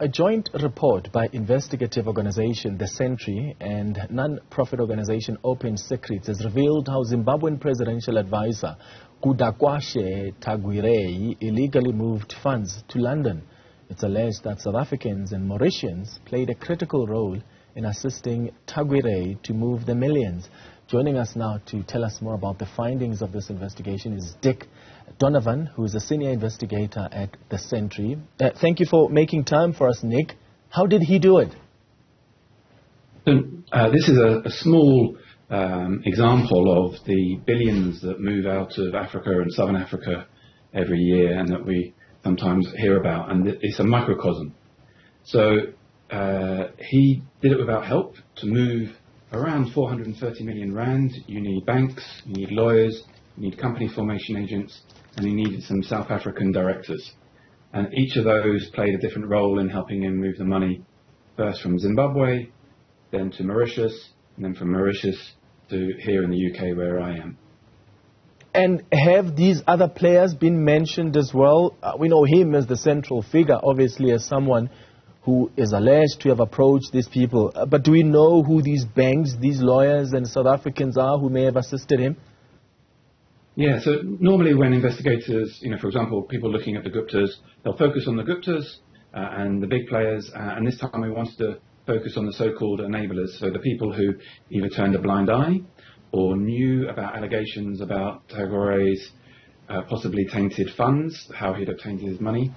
a joint report by investigative organization, the Sentry, and non-profit organization Open Secrets has revealed how Zimbabwean presidential advisor Kudakwashe Tagwirei illegally moved funds to London. It's alleged that South Africans and Mauritians played a critical role in assisting Tagwirei to move the millions. Joining us now to tell us more about the findings of this investigation is Donovan, who is a senior investigator at the Sentry. Thank you for making time for us, Nick. How did he do it? This is a small example of the billions that move out of Africa and Southern Africa every year and that we sometimes hear about, and it's a microcosm. So he did it without help. To move around 430 million rand, you need banks, you need lawyers, you need company formation agents, and he needed some South African directors. And each of those played a different role in helping him move the money, first from Zimbabwe, then to Mauritius, and then from Mauritius to here in the UK where I am. And have these other players been mentioned as well? We know him as the central figure, obviously as someone who is alleged to have approached these people. But do we know who these banks, these lawyers and South Africans are who may have assisted him? Yeah, so normally when investigators, for example, people looking at the Guptas, they'll focus on the Guptas and the big players, and this time we wanted to focus on the so-called enablers, so the people who either turned a blind eye or knew about allegations about Tagwirei's possibly tainted funds, how he'd obtained his money,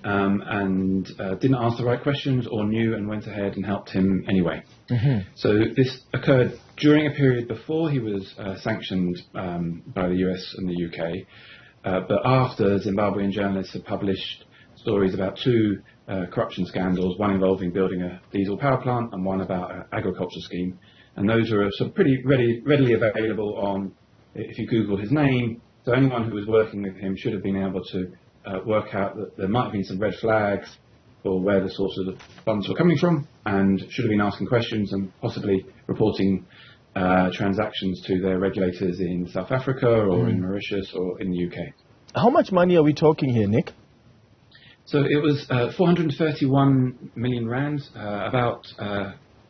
and didn't ask the right questions or knew and went ahead and helped him anyway. So this occurred during a period before he was sanctioned by the US and the UK, but after Zimbabwean journalists had published stories about two corruption scandals, one involving building a diesel power plant and one about an agriculture scheme. And those are sort of pretty readily available on, if you Google his name, so anyone who was working with him should have been able to work out that there might have been some red flags for where the source of the funds were coming from, and should have been asking questions and possibly reporting transactions to their regulators in South Africa or in Mauritius or in the UK. How much money are we talking here, Nick? So it was 431 million rand, about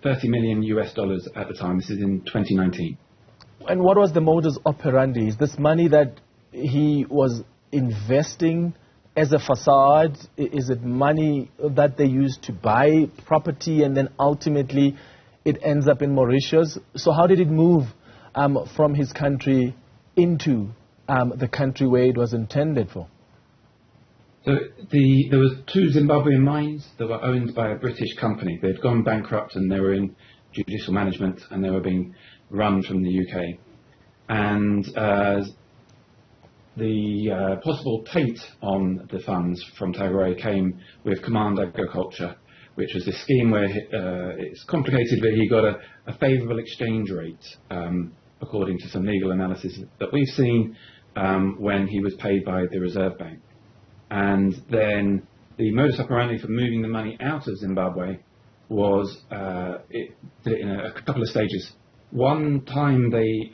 30 million US dollars at the time. This is in 2019. And what was the modus operandi? Is this money that he was investing as a facade? Is it money that they used to buy property and then ultimately it ends up in Mauritius? So how did it move from his country into the country where it was intended for? So there were two Zimbabwean mines that were owned by a British company. They'd gone bankrupt and they were in judicial management and they were being run from the UK. And the possible taint on the funds from Tagwirei came with Command Agriculture, which was this scheme where it's complicated, but he got a favourable exchange rate, according to some legal analysis that we've seen, when he was paid by the Reserve Bank. And then the modus operandi for moving the money out of Zimbabwe was it did it in a couple of stages. One time they,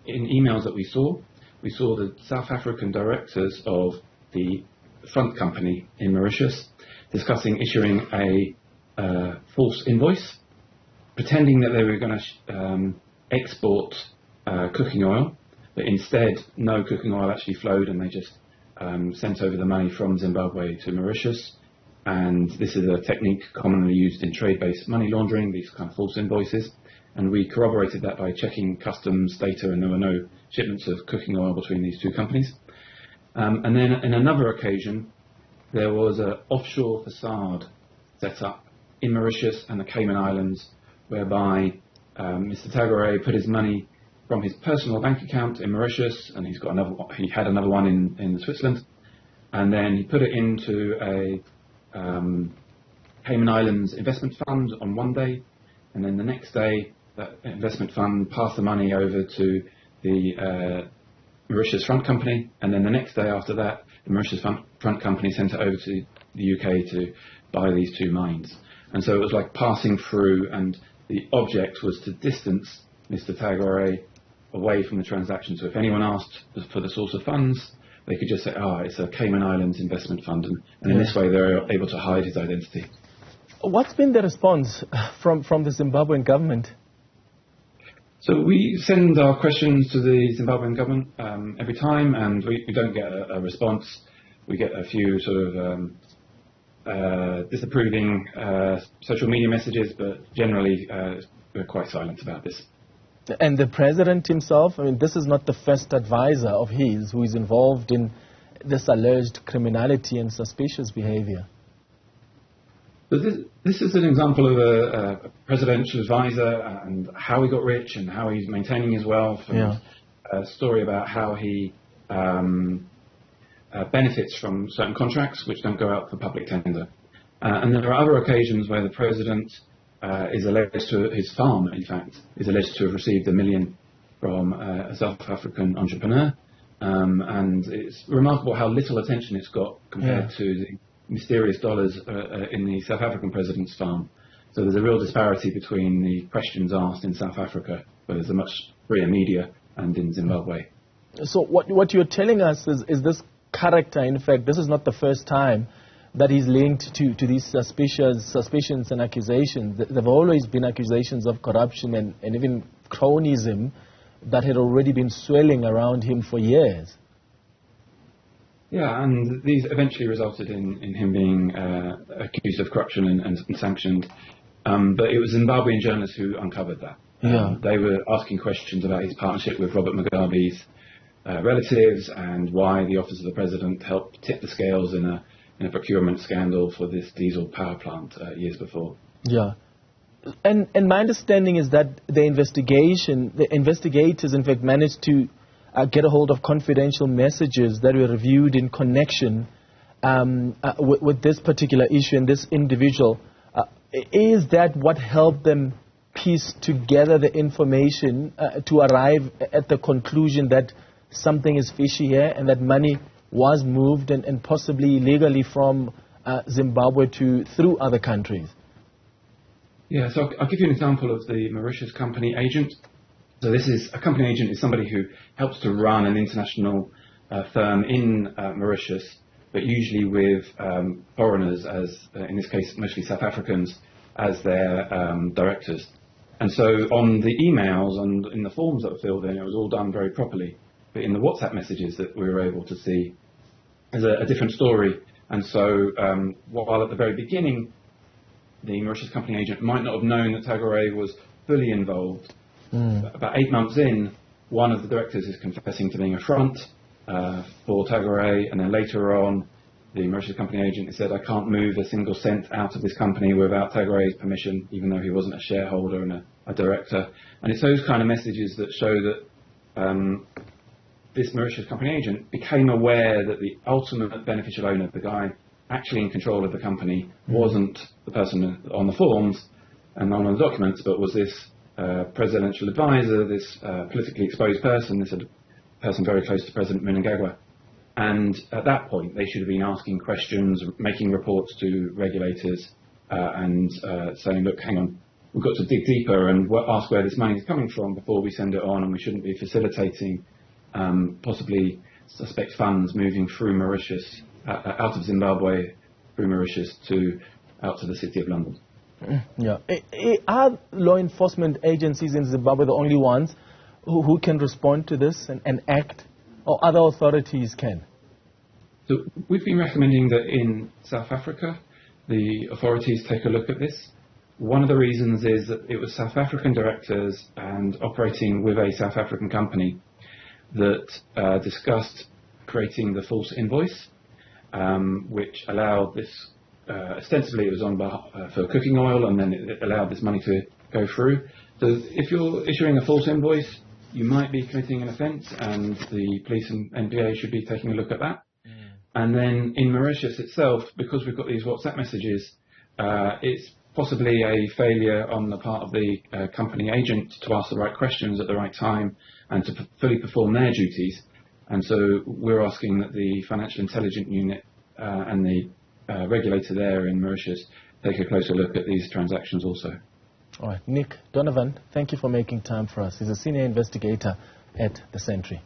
in emails that we saw the South African directors of the front company in Mauritius discussing issuing a false invoice, pretending that they were going to export cooking oil, but instead no cooking oil actually flowed and they just sent over the money from Zimbabwe to Mauritius. And this is a technique commonly used in trade-based money laundering, these kind of false invoices. And we corroborated that by checking customs data, and there were no shipments of cooking oil between these two companies. And then in another occasion, there was an offshore facade set up in Mauritius and the Cayman Islands, whereby Mr. Tagwirei put his money from his personal bank account in Mauritius, and he had another one in Switzerland, and then he put it into a Cayman Islands investment fund on one day, and then the next day that investment fund passed the money over to the Mauritius front company, and then the next day after that the Mauritius front company sent it over to the UK to buy these two mines. And so it was like passing through, and the object was to distance Mr. Tagwirei away from the transaction. So if anyone asked for the source of funds, they could just say, it's a Cayman Islands investment fund, and in this way they're able to hide his identity. What's been the response from the Zimbabwean government? So we send our questions to the Zimbabwean government every time, and we don't get a response. We get a few sort of disapproving social media messages, but generally we're quite silent about this. And the president himself, I mean, this is not the first advisor of his who is involved in this alleged criminality and suspicious behavior. But this is an example of a presidential advisor and how he got rich and how he's maintaining his wealth, and a story about how he benefits from certain contracts which don't go out for public tender. And there are other occasions where the president is alleged to, his farm in fact, is alleged to have received $1 million from a South African entrepreneur. And it's remarkable how little attention it's got compared to the mysterious dollars in the South African president's farm. So there's a real disparity between the questions asked in South Africa, where there's a much freer media, and in Zimbabwe. So what you're telling us is this character, in fact, this is not the first time that he's linked to these suspicions and accusations. There have always been accusations of corruption and even cronyism that had already been swelling around him for years. Yeah, and these eventually resulted in him being accused of corruption and sanctioned. But it was Zimbabwean journalists who uncovered that. They were asking questions about his partnership with Robert Mugabe's relatives and why the office of the president helped tip the scales in a procurement scandal for this diesel power plant years before. Yeah. And my understanding is that the investigators in fact managed to get a hold of confidential messages that were reviewed in connection with this particular issue and this individual. Is that what helped them piece together the information to arrive at the conclusion that something is fishy here and that money was moved and possibly illegally from Zimbabwe through other countries? Yeah, so I'll give you an example of the Mauritius company agent. So this is a company agent is somebody who helps to run an international firm in Mauritius, but usually with foreigners, as in this case mostly South Africans, as their directors. And so on the emails and in the forms that were filled in, it was all done very properly. But in the WhatsApp messages that we were able to see, there's a different story. And so while at the very beginning, the Mauritius company agent might not have known that Tagwirei was fully involved, about 8 months in, one of the directors is confessing to being a front for Tagwirei, and then later on, the Mauritius company agent said, I can't move a single cent out of this company without Tagwirei's permission, even though he wasn't a shareholder and a director. And it's those kind of messages that show that this Mauritius company agent became aware that the ultimate beneficial owner, the guy actually in control of the company, wasn't the person on the forms and on the documents, but was this presidential advisor, this politically exposed person, this person very close to President Mnangagwa. And at that point, they should have been asking questions, making reports to regulators, and saying, look, hang on, we've got to dig deeper and ask where this money is coming from before we send it on, and we shouldn't be facilitating possibly suspect funds moving through Mauritius, out of Zimbabwe, through Mauritius out to the City of London. Yeah. Are law enforcement agencies in Zimbabwe the only ones who can respond to this and act, or other authorities can? So we've been recommending that in South Africa, the authorities take a look at this. One of the reasons is that it was South African directors and operating with a South African company that discussed creating the false invoice, which allowed this, ostensibly it was on for cooking oil, and then it allowed this money to go through. So if you're issuing a false invoice, you might be committing an offence, and the police and NPA should be taking a look at that. And then in Mauritius itself, because we've got these WhatsApp messages, it's possibly a failure on the part of the company agent to ask the right questions at the right time and to fully perform their duties. And so we're asking that the Financial Intelligence Unit and the regulator there in Mauritius take a closer look at these transactions also. All right, Nick, Donovan, thank you for making time for us. He's a senior investigator at the Sentry.